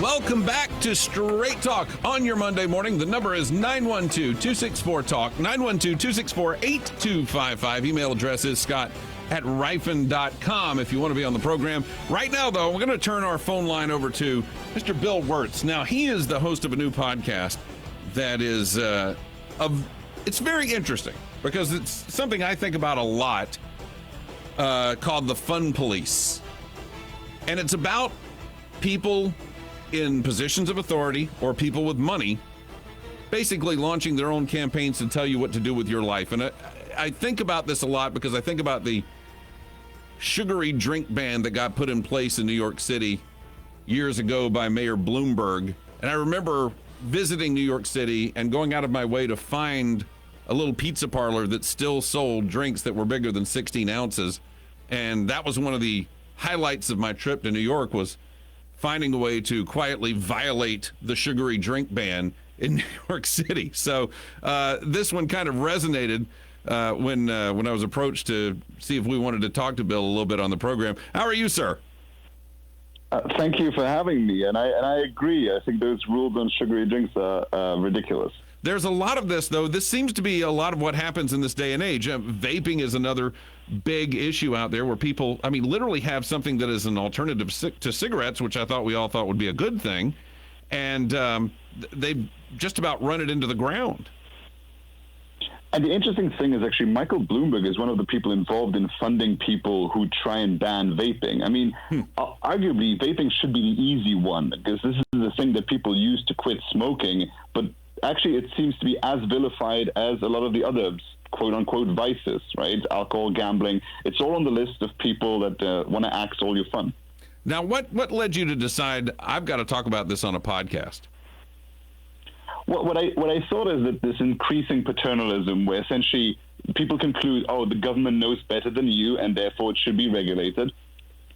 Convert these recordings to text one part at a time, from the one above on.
Welcome back to Straight Talk on your Monday morning. The number is 912-264-TALK, 912-264-8255. Email address is scott@ryfun.com if you want to be on the program. Right now, though, we're going to turn our phone line over to Mr. Bill Wirtz. Now, he is the host of a new podcast that is, it's very interesting because it's something I think about a lot, called The Fun Police. And it's about people in positions of authority or people with money basically launching their own campaigns to tell you what to do with your life. And I think about this a lot because I think about the sugary drink ban that got put in place in New York City years ago by Mayor Bloomberg. And I remember visiting New York City and going out of my way to find a little pizza parlor that still sold drinks that were bigger than 16 ounces. And that was one of the highlights of my trip to New York, was finding a way to quietly violate the sugary drink ban in New York City. So this one kind of resonated when I was approached to see if we wanted to talk to Bill a little bit on the program. How are you, sir? Thank you for having me, and I agree. I think those rules on sugary drinks are ridiculous. There's a lot of this, though. This seems to be a lot of what happens in this day and age. Vaping is another big issue out there where people, literally have something that is an alternative to cigarettes, which I thought we all thought would be a good thing, and they've just about run it into the ground. And the interesting thing is actually Michael Bloomberg is one of the people involved in funding people who try and ban vaping. Arguably, vaping should be the easy one because this is the thing that people use to quit smoking, but actually it seems to be as vilified as a lot of the other quote-unquote vices, right? Alcohol, gambling. It's all on the list of people that want to axe all your fun. Now, what led you to decide I've got to talk about this on a podcast? What I thought is that this increasing paternalism where essentially people conclude, oh, the government knows better than you and therefore it should be regulated.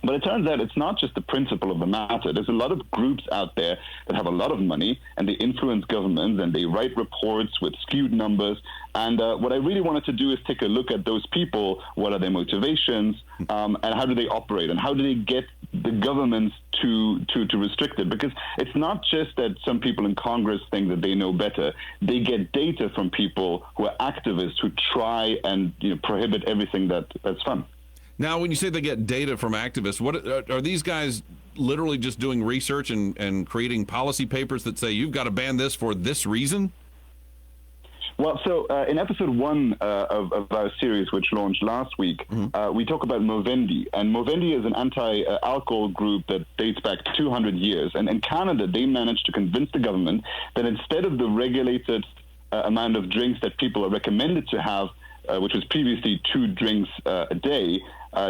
But it turns out it's not just the principle of the matter. There's a lot of groups out there that have a lot of money and they influence governments and they write reports with skewed numbers. And what I really wanted to do is take a look at those people. What are their motivations and how do they operate and how do they get the governments to restrict it? Because it's not just that some people in Congress think that they know better. They get data from people who are activists who try and prohibit everything that's fun. Now, when you say they get data from activists, what are these guys literally just doing research and creating policy papers that say you've got to ban this for this reason? Well, so in episode 1 of our series, which launched last week, we talk about Movendi. And Movendi is an anti-alcohol group that dates back 200 years. And in Canada, they managed to convince the government that instead of the regulated amount of drinks that people are recommended to have, which was previously 2 drinks a day,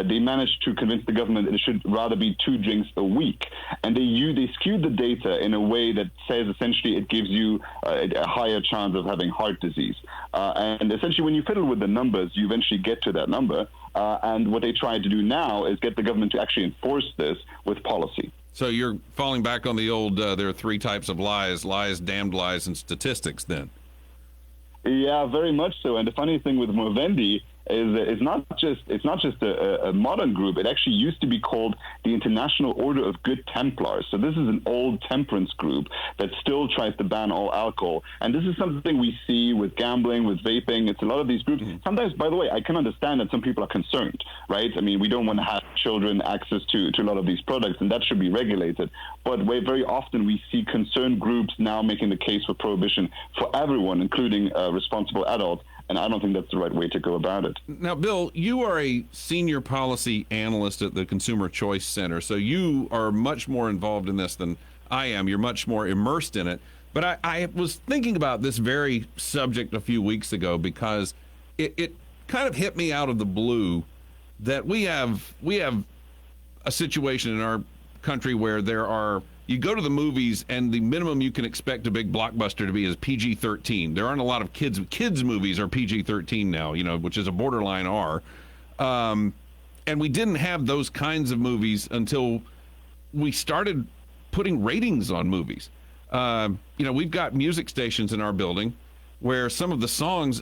they managed to convince the government that it should rather be 2 drinks a week. And they skewed the data in a way that says essentially it gives you a higher chance of having heart disease. And essentially when you fiddle with the numbers, you eventually get to that number. And what they try to do now is get the government to actually enforce this with policy. So you're falling back on the old, there are 3 types of lies, damned lies, and statistics then. Yeah, very much so. And the funny thing with Movendi is that it's not just a modern group. It actually used to be called the International Order of Good Templars. So this is an old temperance group that still tries to ban all alcohol. And this is something we see with gambling, with vaping. It's a lot of these groups. Sometimes, by the way, I can understand that some people are concerned, right? We don't want to have children access to a lot of these products, and that should be regulated. But very often we see concerned groups now making the case for prohibition for everyone, including responsible adults. And I don't think that's the right way to go about it. Now, Bill, you are a senior policy analyst at the Consumer Choice Center, so you are much more involved in this than I am. You're much more immersed in it. But I was thinking about this very subject a few weeks ago because it kind of hit me out of the blue that we have a situation in our country where you go to the movies and the minimum you can expect a big blockbuster to be is PG-13. There aren't a lot of kids movies are PG-13 now, which is a borderline R. And we didn't have those kinds of movies until we started putting ratings on movies. We've got music stations in our building where all of the songs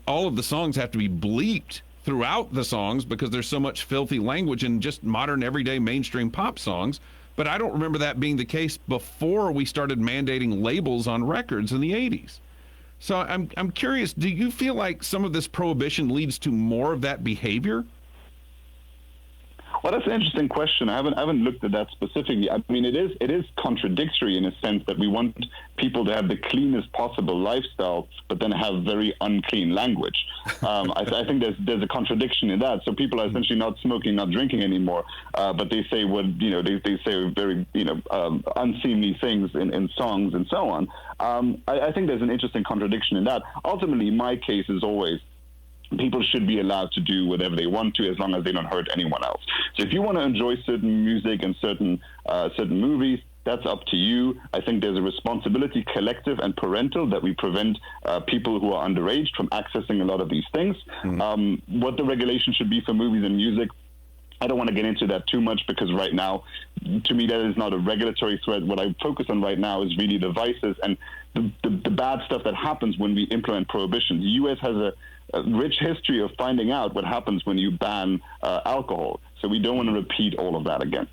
have to be bleeped throughout the songs because there's so much filthy language in just modern everyday mainstream pop songs. but I don't remember that being the case before we started mandating labels on records in the 80s. So I'm curious, do you feel like some of this prohibition leads to more of that behavior? Well, that's an interesting question. I haven't looked at that specifically. I mean, it is contradictory in a sense that we want people to have the cleanest possible lifestyle, but then have very unclean language. I think there's a contradiction in that. So people are essentially not smoking, not drinking anymore, but they say they say very unseemly things in songs and so on. I think there's an interesting contradiction in that. Ultimately, my case is always, people should be allowed to do whatever they want to, as long as they don't hurt anyone else. So if you want to enjoy certain music and certain movies, that's up to you. I think there's a responsibility, collective and parental, that we prevent people who are underage from accessing a lot of these things. Mm-hmm. What the regulation should be for movies and music, I don't want to get into that too much, because right now, to me, that is not a regulatory threat. What I focus on right now is really the vices and the bad stuff that happens when we implement prohibition. The U.S. has a rich history of finding out what happens when you ban alcohol. So we don't want to repeat all of that again.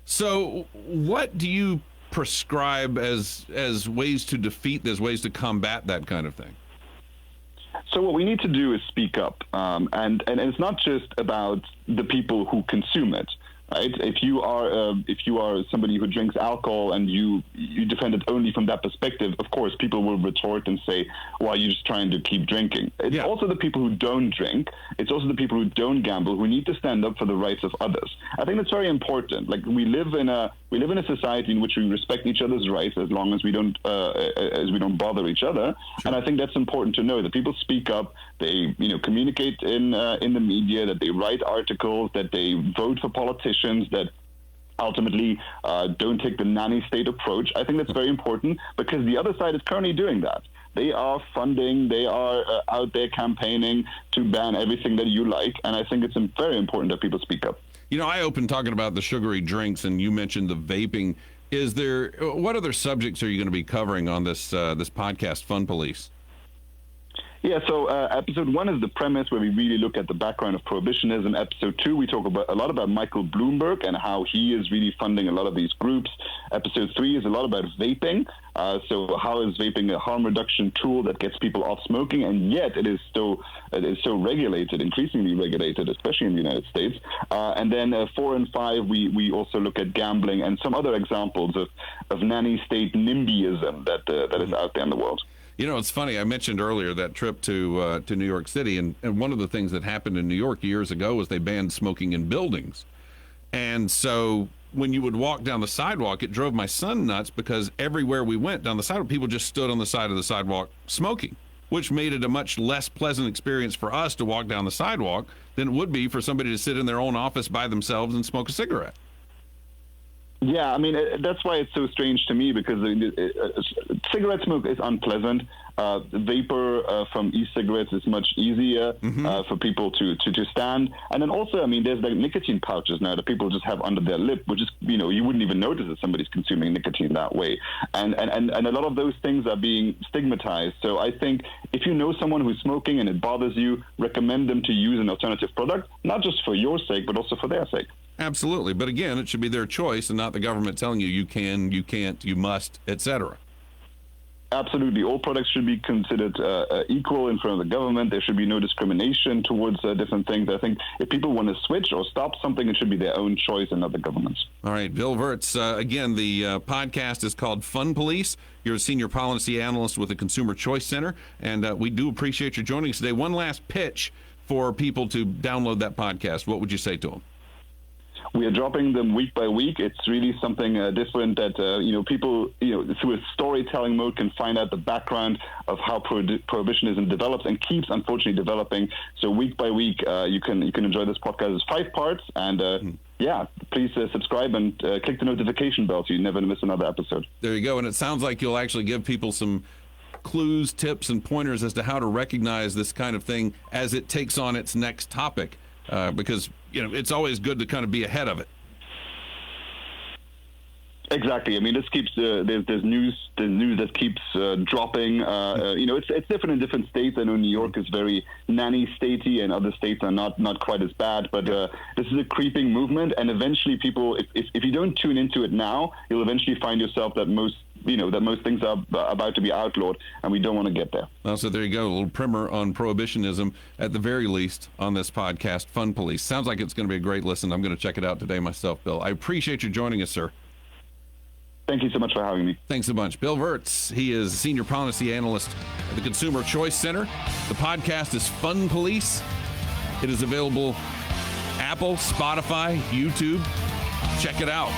So what do you prescribe as ways to defeat this, ways to combat that kind of thing? So what we need to do is speak up. And it's not just about the people who consume it. Right? If you are somebody who drinks alcohol and you defend it only from that perspective, of course, people will retort and say, well, you're just trying to keep drinking. It's also the people who don't drink. It's also the people who don't gamble who need to stand up for the rights of others. I think that's very important. Like, we live in a society in which we respect each other's rights, as long as we don't bother each other. Sure. And I think that's important to know, that people speak up, they communicate in the media, that they write articles, that they vote for politicians, that ultimately don't take the nanny state approach. I think that's very important, because the other side is currently doing that. They are funding, they are out there campaigning to ban everything that you like, and I think it's very important that people speak up. I opened talking about the sugary drinks, and you mentioned the vaping. What other subjects are you going to be covering on this podcast, Fun Police? Yeah, so episode 1 is the premise, where we really look at the background of prohibitionism. Episode 2, we talk a lot about Michael Bloomberg and how he is really funding a lot of these groups. Episode 3 is a lot about vaping. So how is vaping a harm reduction tool that gets people off smoking, and yet it is so regulated, increasingly regulated, especially in the United States. And then 4 and 5, we also look at gambling and some other examples of nanny state NIMBYism that is out there in the world. It's funny. I mentioned earlier that trip to New York City, and one of the things that happened in New York years ago was they banned smoking in buildings. And so when you would walk down the sidewalk, it drove my son nuts, because everywhere we went down the sidewalk, people just stood on the side of the sidewalk smoking, which made it a much less pleasant experience for us to walk down the sidewalk than it would be for somebody to sit in their own office by themselves and smoke a cigarette. Yeah, I mean, that's why it's so strange to me, because cigarette smoke is unpleasant. Vapor from e-cigarettes is much easier for people to stand. And then also, I mean, there's like nicotine pouches now that people just have under their lip, which is, you wouldn't even notice that somebody's consuming nicotine that way. And a lot of those things are being stigmatized. So I think if you know someone who's smoking and it bothers you, recommend them to use an alternative product, not just for your sake, but also for their sake. Absolutely. But again, it should be their choice and not the government telling you you can, you can't, you must, etc. Absolutely. All products should be considered equal in front of the government. There should be no discrimination towards different things. I think if people want to switch or stop something, it should be their own choice and not the government's. All right. Bill Wirtz, again, the podcast is called Fun Police. You're a senior policy analyst with the Consumer Choice Center, and we do appreciate you joining us today. One last pitch for people to download that podcast. What would you say to them? We are dropping them week by week. It's really something different that, people, through a storytelling mode can find out the background of how prohibitionism develops and keeps, unfortunately, developing. So week by week, you can enjoy this podcast. It's 5 parts. And, please subscribe and click the notification bell so you never miss another episode. There you go. And it sounds like you'll actually give people some clues, tips, and pointers as to how to recognize this kind of thing as it takes on its next topic. Because, it's always good to kind of be ahead of it. Exactly. I mean, this keeps there's news that keeps dropping. It's different in different states. I know New York is very nanny statey, and other states are not quite as bad. But this is a creeping movement, and eventually, people, if you don't tune into it now, you'll eventually find yourself that most things are about to be outlawed, and we don't want to get there. Well, so there you go, a little primer on prohibitionism at the very least on this podcast, Fun Police. Sounds like it's going to be a great listen. I'm going to check it out today myself, Bill. I appreciate you joining us, sir. Thank you so much for having me. Thanks a bunch. Bill Wirtz, he is Senior Policy Analyst at the Consumer Choice Center. The podcast is Fun Police. It is available Apple, Spotify, YouTube. Check it out.